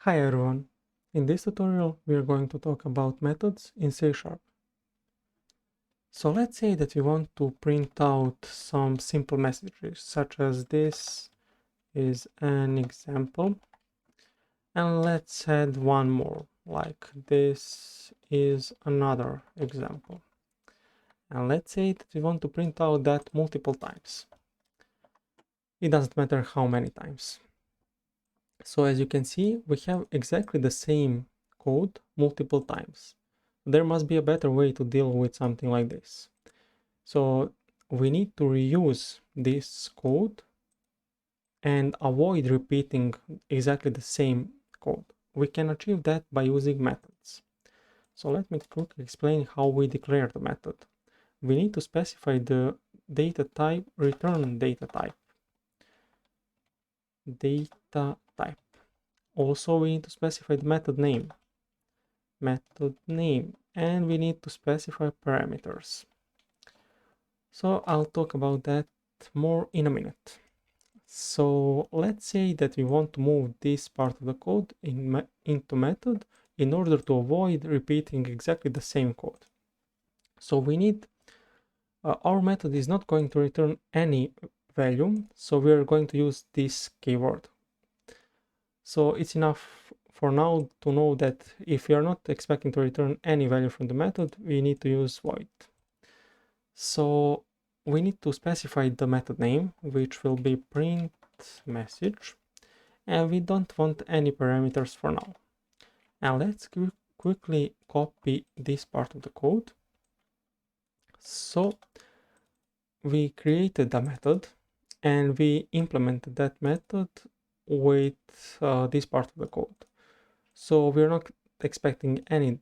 Hi everyone, in this tutorial we are going to talk about methods in C#. So let's say that we want to print out some simple messages such as this is an example, and let's add one more like this is another example, and let's say that we want to print out that multiple times. It doesn't matter how many times. So as you can see, we have exactly the same code multiple times. There must be a better way to deal with something like this. So we need to reuse this code and avoid repeating exactly the same code. We can achieve that by using methods. So let me quickly explain how we declare the method. We need to specify the data type, return data type. Data type. Also, we need to specify the method name, and we need to specify parameters. So I'll talk about that more in a minute. So let's say that we want to move this part of the code into method in order to avoid repeating exactly the same code. So we need, our method is not going to return any value, so we are going to use this keyword. So it's enough for now to know that if we are not expecting to return any value from the method, we need to use void. So we need to specify the method name, which will be print message, and we don't want any parameters for now. And let's quickly copy this part of the code. So we created a method and we implemented that method with this part of the code. So we're not expecting any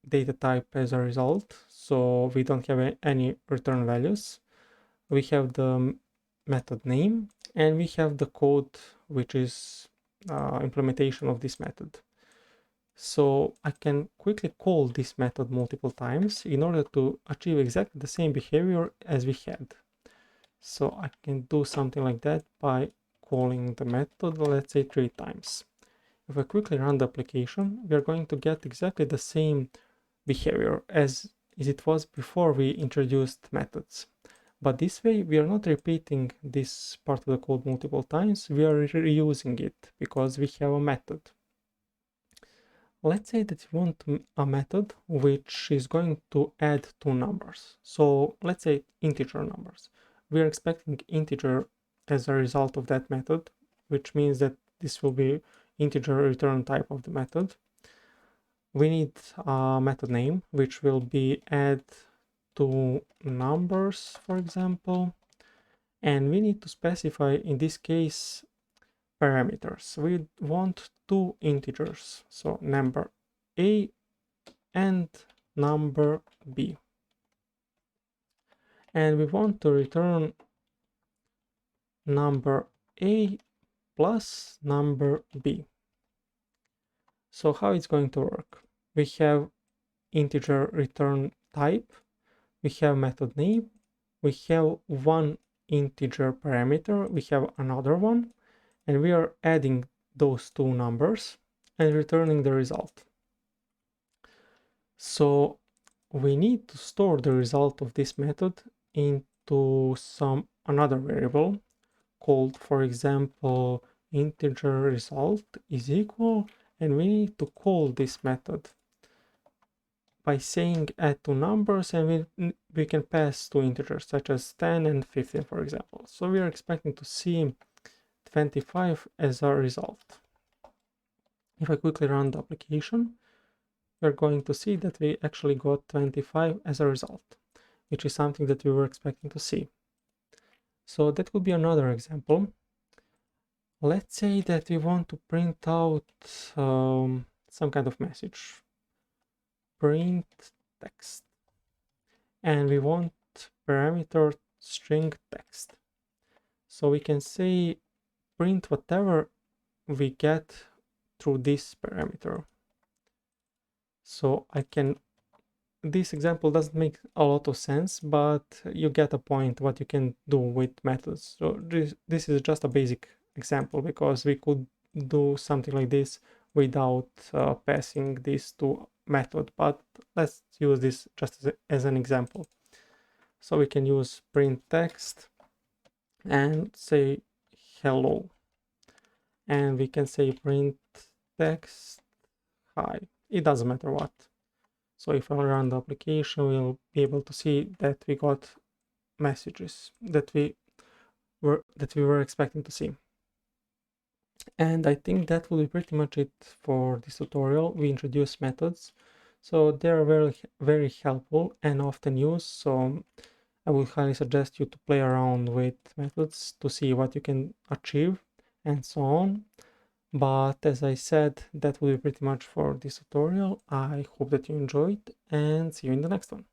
data type as a result, so we don't have any return values. We have the method name and we have the code which is implementation of this method. So I can quickly call this method multiple times in order to achieve exactly the same behavior as we had. So I can do something like that by calling the method, let's say 3 times. If I quickly run the application, we are going to get exactly the same behavior as it was before we introduced methods. But this way, we are not repeating this part of the code multiple times, we are reusing it because we have a method. Let's say that you want a method which is going to add 2 numbers. So let's say integer numbers. We are expecting integer as a result of that method, which means that this will be integer return type of the method. We need a method name, which will be add 2 numbers, for example. And we need to specify, in this case, parameters. We want 2 integers, so number a and number b. And we want to return number a plus number b. So how it's going to work? We have integer return type, we have method name, we have one integer parameter, we have another one, and we are adding those 2 numbers and returning the result. So we need to store the result of this method into some another variable called, for example, integer result is equal, and we need to call this method by saying add 2 numbers, and we can pass 2 integers such as 10 and 15, for example. So we are expecting to see 25 as a result. If I quickly run the application, we're going to see that we actually got 25 as a result, which is something that we were expecting to see. So that would be another example. Let's say that we want to print out some kind of message. Print text. And we want parameter string text. So we can say print whatever we get through this parameter. So I can, this example doesn't make a lot of sense, but you get a point what you can do with methods. So this is just a basic example because we could do something like this without passing this to method, but let's use this just as an example. So we can use print text and say hello, and we can say print text hi. It doesn't matter what. So if I run the application, we'll be able to see that we got messages that we were expecting to see. And I think that will be pretty much it for this tutorial. We introduced methods, so they're very helpful and often used. So I would highly suggest you to play around with methods to see what you can achieve and so on. But as I said, that will be pretty much for this tutorial. I hope that you enjoyed and see you in the next one.